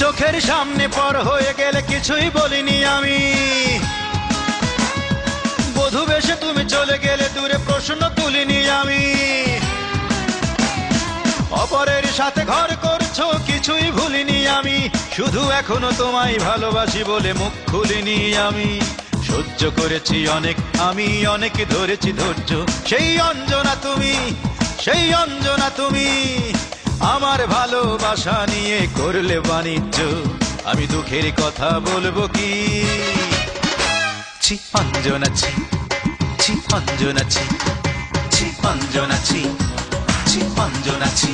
চোখের সামনে পর হয়ে গেলে কিছুই বলিনি আমি, বধূ বেশে তুমি চলে গেলে দূরে প্রশ্ন তুলিনি আমি। অপরের সাথে ঘর করছো কিছুই ভুলিনি আমি, শুধু এখনো তোমায় ভালোবাসি বলে মুখ খুলিনি আমি। সহ্য করেছি অনেক আমি, অনেক ধরেছি ধৈর্য, সেই অঞ্জনা তুমি, সেই অঞ্জনা তুমি। আমার ভালোবাসা নিয়ে করলে বাণিজ্য, আমি দুঃখের কথা বলবো কি? ছি অঞ্জনা ছি, ছি অঞ্জনা ছি, ছি অঞ্জনা ছি, ছি অঞ্জনা ছি,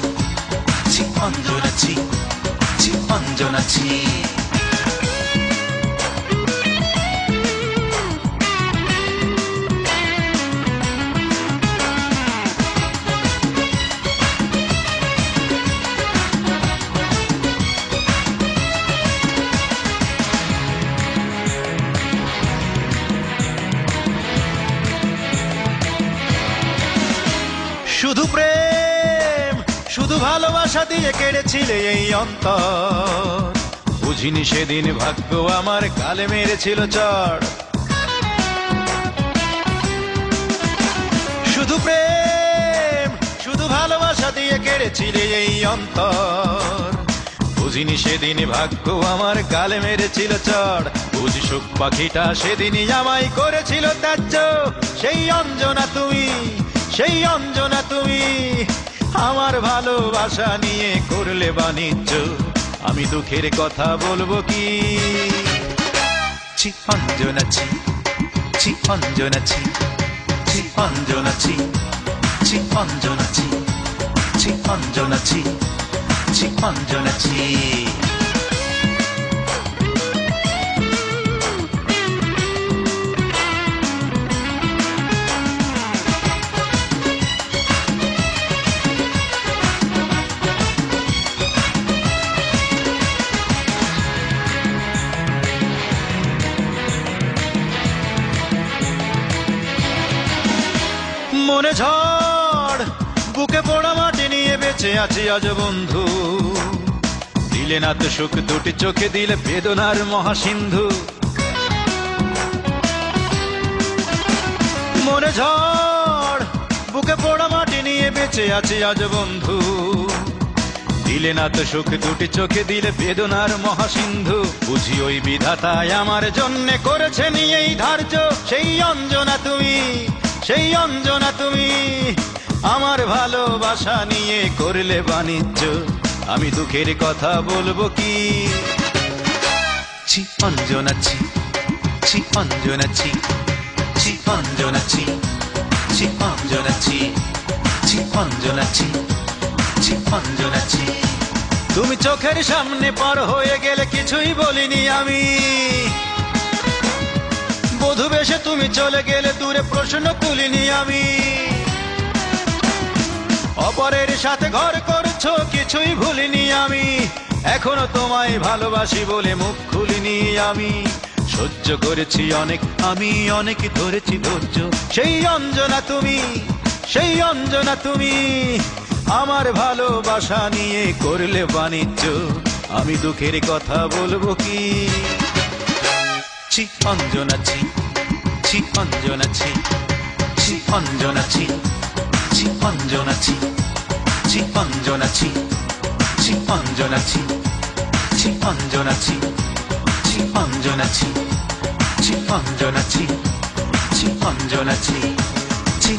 ছি অঞ্জনা ছি, ছি অঞ্জনা ছি। শুধু প্রেম, শুধু ভালোবাসা দিয়ে কেড়েছিলে এই অন্তর, বুঝিনি সেদিন ভাগ্য আমার গালে মেরেছিল চড়। শুধু প্রেম, শুধু ভালোবাসা দিয়ে কেড়েছিলে এই অন্তর, বুঝিনি সেদিন ভাগ্য আমার গালে মেরেছিল চড়। বুঝি সুখ পাখিটা সেদিনই আমায় করেছিল ত্যায্য, সেই অঞ্জনা তুমি, সেই অঞ্জনা তুমি। আমার ভালোবাসা নিয়ে করলে বাণিজ্য, আমি দুঃখের কথা বলবো কি? ছি অঞ্জনা ছি, ছি অঞ্জনা ছি, ছি অঞ্জনা ছি, ছি অঞ্জনা ছি, ছি অঞ্জনা ছি, ছি অঞ্জনা ছি। মনে ঝড়, বুকে পোড়া মাটি নিয়ে বেঁচে আছি আজ বন্ধু, দিলে না তো সুখ দুটি চোখে দিলে বেদনার মহাসিন্ধু। মনে ঝড়, বুকে পোড়া মাটি নিয়ে বেঁচে আছি আজ বন্ধু, দিলে না তো সুখ দুটি চোখে দিলে বেদনার মহাসিন্ধু। বুঝি ওই বিধাতায় আমার জন্যে করেছে নিয়েই ধার্য, সেই অঞ্জনা তুমি, সেই অঞ্জনা তুমি। আমার ভালোবাসা নিয়ে করলে বাণিজ্য, আমি দুঃখের কথা বলবো কি? ছি অঞ্জনা ছি, ছি অঞ্জনা ছি, ছি অঞ্জনা ছি, ছি অঞ্জনা ছি, ছি অঞ্জনা ছি, ছি অঞ্জনা ছি। তুমি চোখের সামনে পার হয়ে গেলে কিছুই বলিনি আমি, বধূ বেশে তুমি চলে গেলে দূরে প্রশ্ন তুলিনি আমি। অপরের সাথে ঘর করছো কিছুই ভুলিনি আমি, এখনো তোমায় ভালোবাসি বলে মুখ খুলিনি আমি। সহ্য করেছি অনেক আমি, অনেক ধরেছি ধৈর্য, সেই অঞ্জনা তুমি, সেই অঞ্জনা তুমি। আমার ভালোবাসা নিয়ে করলে বাণিজ্য, আমি দুঃখের কথা বলবো কি? ছি অঞ্জনা ছি, ছি অঞ্জনা ছি, ছি অঞ্জনা ছি, ছি অঞ্জনা ছি, ছি অঞ্জনা ছি, ছি অঞ্জনা ছি, ছি অঞ্জনা ছি, ছি অঞ্জনা ছি, ছি অঞ্জনা ছি, ছি অঞ্জনা ছি, ছি।